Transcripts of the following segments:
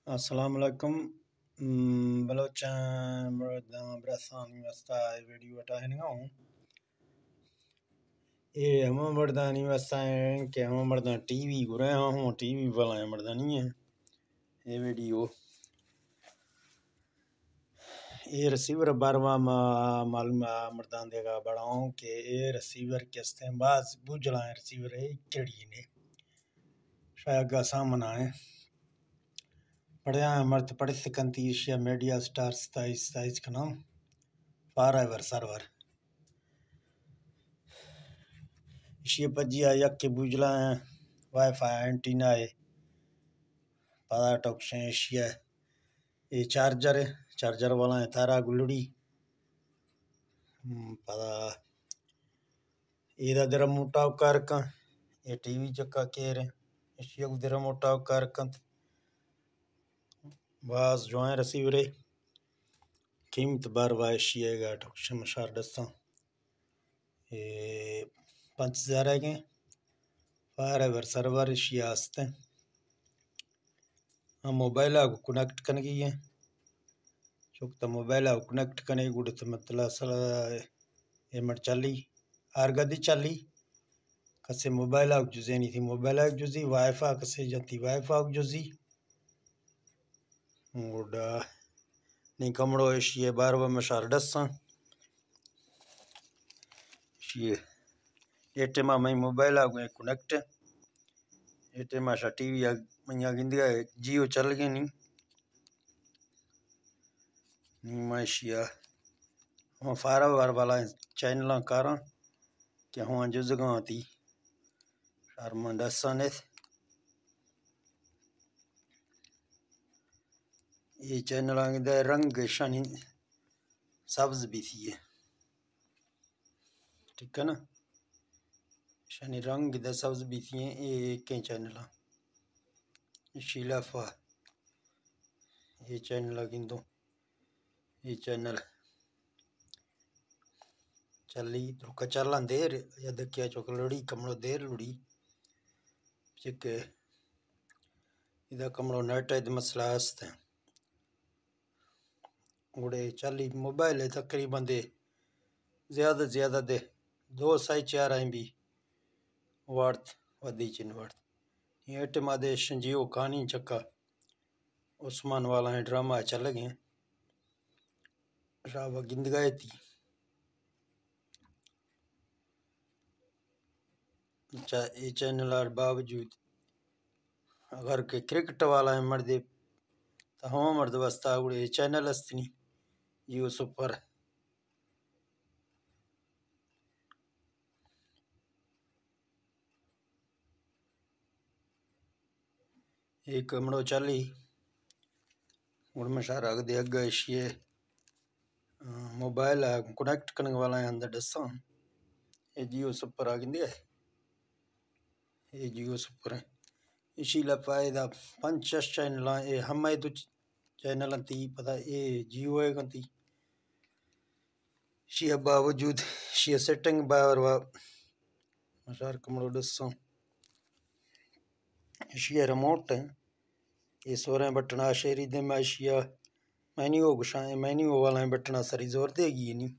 अस्सलाम वालेकुम। बलोचान बरसानी वस्ता वीडियो टाइनिंगा हूँ ये हम मर्दानी वस्ता के हम मर्दा टीवी गुरे हूँ टीवी वाला मर्दा नहीं है ये वीडियो ये रिसीवर बारवा मालूम मर्दान देगा बढ़ाऊँ के ये रिसीवर के इस्तेमाल बुझला रिसीवर है कड़ी ने शायद का सामना है पढ़िया मर्द पढ़ सकती एशिया मीडिया स्टार 27 का नाम फॉरएवर सर्वर एशिया पजिया यक के बुझला वाईफाई एंटीना है पता टॉक्शन एशिया ये चार्जर वाला है तारा गुलड़ी पता ये दर मोटा कर ये टीवी चक्का के रहे एशिया दर मोटा कर बस जो है रिसीवर कीमत बार एशिया का टॉक्शन मशार दसा ये 5000 है फॉरएवर सर्वर एशिया आस्ते हम मोबाइल को कनेक्ट करने की है चुकता मोबाइल को कनेक्ट करने गुड़ तो मतलब सल ये मर चली आरगदी चली कसे मोबाइल को जुजे नहीं थी मोबाइल को जुजी वाईफाई कसे जाती वाईफाई को जुजी गुड़ा नहीं कमड़ो ये बारवा मशार दसा ये टेमा मैं मोबाइल को कनेक्ट ये टेमा शा टीवी मैं गिंदिया जियो चल गए नहीं माशिया हम फॉरएवर वाला चैनल करा कि हम जुजगा थी शर्मा दसाने ये चैनल रंग शनि सब्ज भी थी है ठीक है ना शनि रंग द सब्ज भी थी ये कई चैनल शीलाफा ये चैनल गिंदो ये चैनल चली रुका चला देर या दकिया चौक लड़ी कमड़ो देर लुड़ी चिके इधर कमड़ो नेट है मसला हस्त है उड़े चली मोबाइल है तकरीबन दे ज़्यादा दे 2 साई 4 MB वर्थ वधी चिन वर्थ ये टिमादेश जियो कहानी चक्का उस्मान वाला है ड्रामा चल गए रावा गिंद गए थी ये चैनल और बावजूद अगर के क्रिकेट वाला है मर्दे तो हम मर्द वस्ता उड़े चैनल अस्तिनी जियो सुपर एक कमड़ो चली उड़ मशार अग दे अग ये मोबाइल कनेक्ट करने वाला है अंदर दसा ये जियो सुपर आ गई है ये जियो सुपर है इसी ला फायदा 5-6 चैनल ये हम तो चैनल थी पता ये जियो है कंती शिया बावजूद शिया सेटिंग बार मशार कमड़ो दसा शिया रिमोट है ये 16 बटना शेरी दे में शिया मेन्यू गुशा मेन्यू वाला बटना सारी जोर देगी नहीं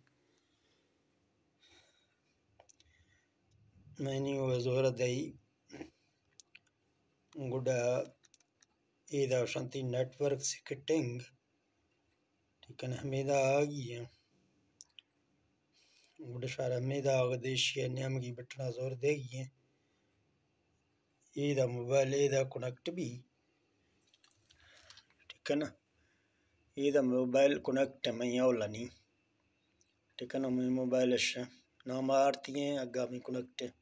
मेन्यू जोर दे गुड़ा इधर शांति नेटवर्क सेटिंग ठीक है ना हमेदा आ गई है गुड़ा शारा हमेदा देशिया नियम की बटना जोर देगी है इधर मोबाइल इधर कनेक्ट भी ठीक है ना इधर मोबाइल कनेक्ट है मैं वाला नहीं ठीक है ना मैं मोबाइल नाम आरती हैं अगा में कनेक्ट है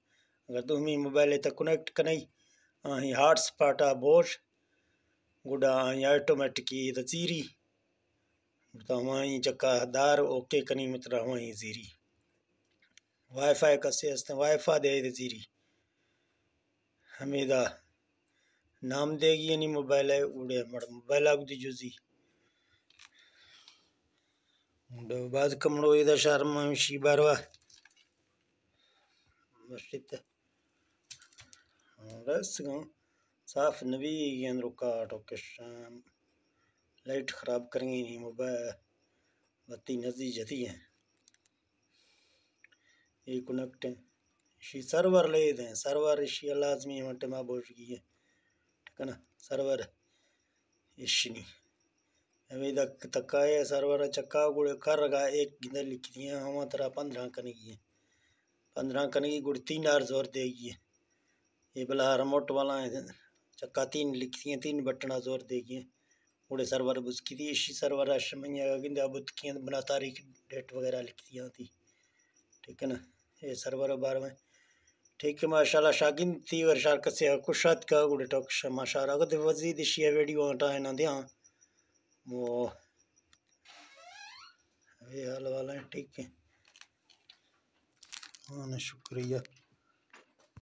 अगर तुम्हें मोबाइल तक कनेक्ट कनाई अँ हॉटस्पॉट आ बोश गुड़ा ऑटोमेटिक जीरी तो वहीं चक्का दार ओके कनी मित्र वहीं जीरी वाईफाई कसे हस्ते वाईफाई दे जीरी हमेदा नाम देगी नहीं मोबाइल है उड़े मर मोबाइल आग दी जुजी बाद कमड़ो इधर शर्मा शी बारवा मस्जिद रस साफ नबी रुका टोके शाम लाइट ख़राब करेंगे नहीं, मोबाइल बत्ती नज़ी जती है। ये कनेक्ट है इसी सर्वर ले दें, सर्वर इसी लाजमी वंटे माँ बोल रही है, ठीक है ना। सर्वर इश्नी अभी तक है सर्वर चक्का गुड़ कर रहा एक गिंदे लिख दिए हम तरह 15 कनेगी है, 15 कनेगी गुड़ 3 आर जोर देगी। ये भला रिमोट वाला है चक्का 3 लिख दिए, 3 बटना जोर देगी गुड़े सर्वर बुझकी थी इसी सर्वर अशमैया गिंदा बुत की बना तारीख डेट वगैरह लिख दिया थी, ठीक है ना। ये सर्वर बार में ठीक है माशाल्लाह शागिन थी और शार कसे कुशात का गुड़े टॉक माशाल्लाह अगर वजीद इसी वीडियो हटा है ना दिया वो ये हाल वाला है, ठीक है। हाँ शुक्रिया।